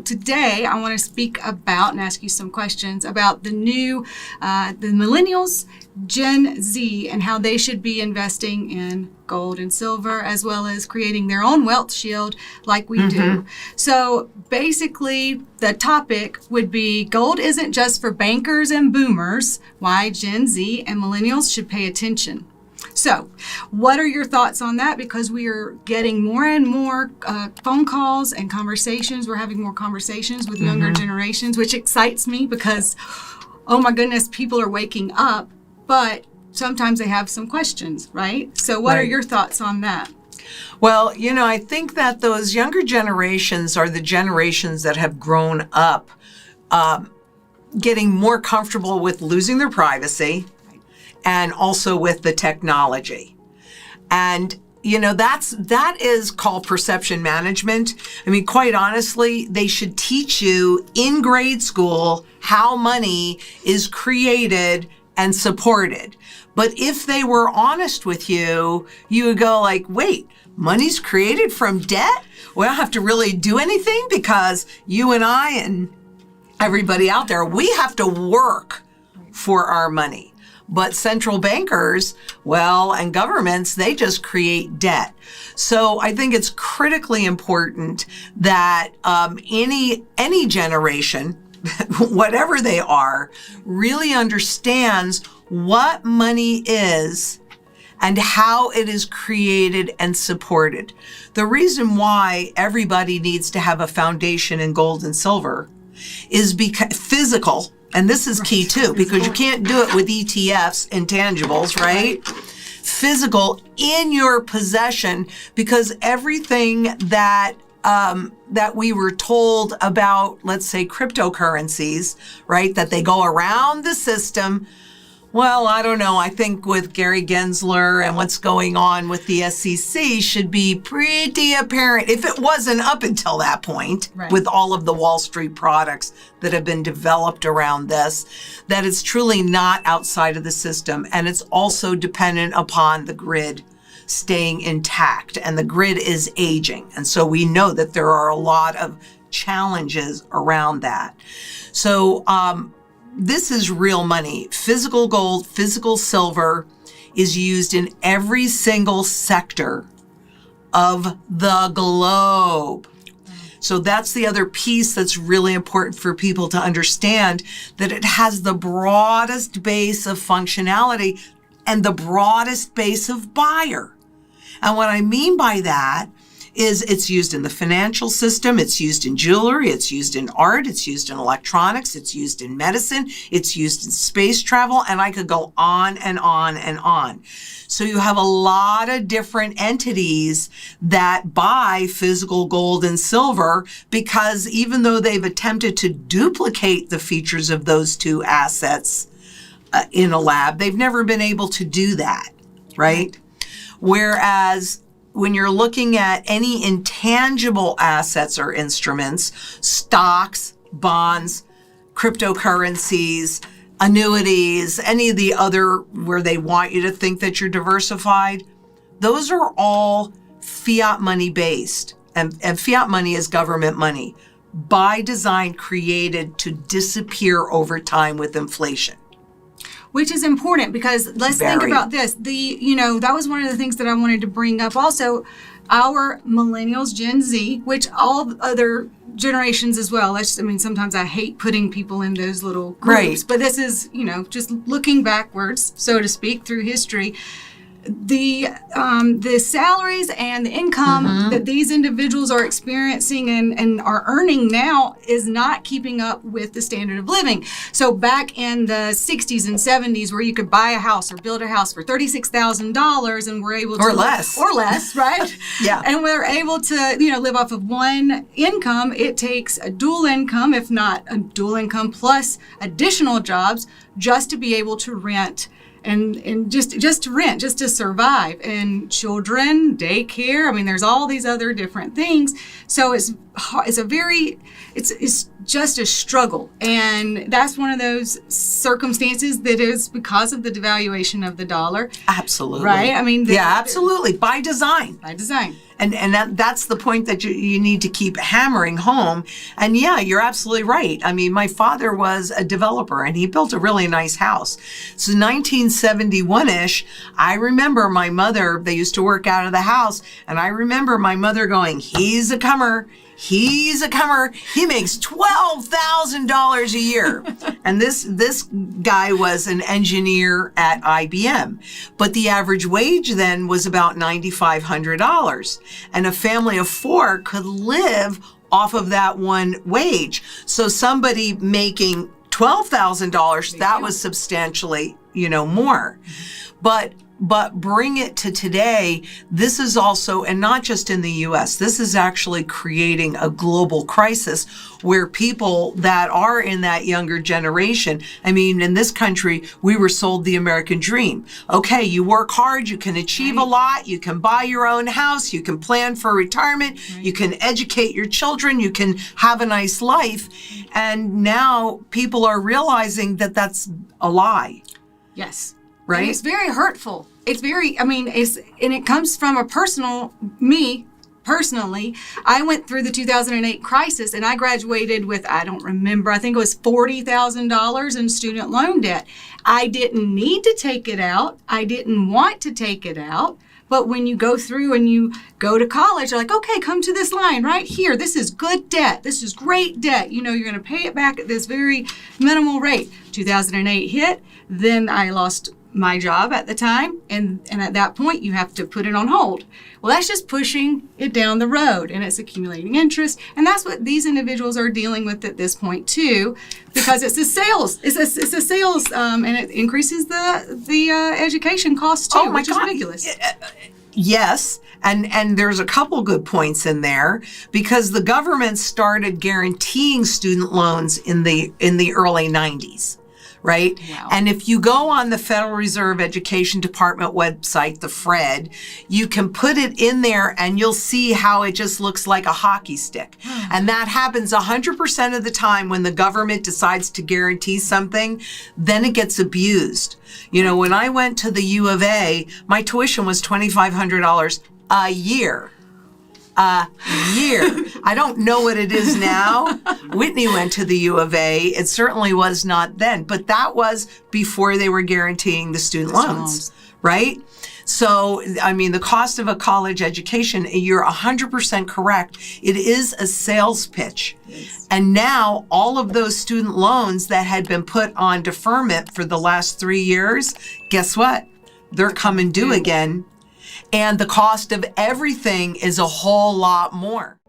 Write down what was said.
Today, I want to speak about and ask you some questions about the new, the millennials, Gen Z, and how they should be investing in gold and silver, as well as creating their own wealth shield like we do. So basically, the topic would be gold isn't just for bankers and boomers, why Gen Z and millennials should pay attention. So, what are your thoughts on that? Because we are getting more and more phone calls and conversations. We're having more conversations with younger generations, which excites me because, oh my goodness, people are waking up, but sometimes they have some questions, right? So what are your thoughts on that? Well, I think that those younger generations are the generations that have grown up getting more comfortable with losing their privacy, and also with the technology. And, that is called perception management. I mean, quite honestly, they should teach you in grade school how money is created and supported. But if they were honest with you, you would go like, wait, money's created from debt? We don't have to really do anything because you and I and everybody out there, we have to work for our money. But central bankers, and governments, they just create debt. So I think it's critically important that any generation, whatever they are, really understands what money is and how it is created and supported. The reason why everybody needs to have a foundation in gold and silver is because physical. And this is key too, because you can't do it with ETFs, intangibles, right? Physical in your possession, because everything that we were told about, let's say, cryptocurrencies, right, that they go around the system. Well, I don't know. I think with Gary Gensler and what's going on with the SEC should be pretty apparent, if it wasn't up until that point, with all of the Wall Street products that have been developed around this, that it's truly not outside of the system. And it's also dependent upon the grid staying intact. And the grid is aging. And so we know that there are a lot of challenges around that. So, this is real money. Physical gold, physical silver is used in every single sector of the globe. So that's the other piece that's really important for people to understand, that it has the broadest base of functionality and the broadest base of buyer. And what I mean by that is it's used in the financial system, it's used in jewelry, it's used in art, it's used in electronics, it's used in medicine, it's used in space travel, and I could go on and on and on. So you have a lot of different entities that buy physical gold and silver, because even though they've attempted to duplicate the features of those two assets in a lab, they've never been able to do that, right? Whereas when you're looking at any intangible assets or instruments, stocks, bonds, cryptocurrencies, annuities, any of the other where they want you to think that you're diversified, those are all fiat money based. And fiat money is government money, by design created to disappear over time with inflation. Which is important, because let's think about this. That was one of the things that I wanted to bring up. Also, our millennials, Gen Z, which all other generations as well. Sometimes I hate putting people in those little groups, but this is, just looking backwards, so to speak, through history. The salaries and the income that these individuals are experiencing and are earning now is not keeping up with the standard of living. So back in the 60s and 70s, where you could buy a house or build a house for $36,000 and we're able to... Or less, right? Yeah. And we're able to, live off of one income. It takes a dual income, if not a dual income plus additional jobs, just to be able to rent and just to rent, just to survive. And children, daycare, there's all these other different things. So it's it's just a struggle. And that's one of those circumstances that is because of the devaluation of the dollar. Absolutely. Right? I mean, absolutely. By design. By design. And that's the point that you need to keep hammering home. And yeah, you're absolutely right. I mean, my father was a developer and he built a really nice house. So 1971-ish, I remember my mother, they used to work out of the house, and I remember my mother going, he's a comer. He's a comer. He makes $12,000 a year. And this guy was an engineer at IBM. But the average wage then was about $9,500. And a family of four could live off of that one wage. So somebody making $12,000, that was substantially, more. But bring it to today, this is also, and not just in the US, this is actually creating a global crisis where people that are in that younger generation, I mean, in this country, we were sold the American dream. Okay, you work hard, you can achieve a lot, you can buy your own house, you can plan for retirement, you can educate your children, you can have a nice life. And now people are realizing that that's a lie. Yes. Right? And it's very hurtful. It's very, and it comes from me personally. I went through the 2008 crisis and I graduated with, I don't remember, I think it was $40,000 in student loan debt. I didn't need to take it out. I didn't want to take it out. But when you go through and you go to college, you're like, okay, come to this line right here. This is good debt. This is great debt. You're going to pay it back at this very minimal rate. 2008 hit. Then I lost my job at the time. And at that point, you have to put it on hold. Well, that's just pushing it down the road and it's accumulating interest. And that's what these individuals are dealing with at this point too, because it's a sales, and it increases the education costs too, which is ridiculous. Yes. And there's a couple good points in there because the government started guaranteeing student loans in the early 90s. Right? Wow. And if you go on the Federal Reserve Education Department website, the FRED, you can put it in there and you'll see how it just looks like a hockey stick. And that happens 100% of the time when the government decides to guarantee something, then it gets abused. When I went to the U of A, my tuition was $2,500 a year. I don't know what it is now. Whitney went to the U of A. It certainly was not then, but that was before they were guaranteeing the student loans, right? So, the cost of a college education, you're 100% correct. It is a sales pitch. Yes. And now all of those student loans that had been put on deferment for the last 3 years, guess what? They're coming due again. And the cost of everything is a whole lot more.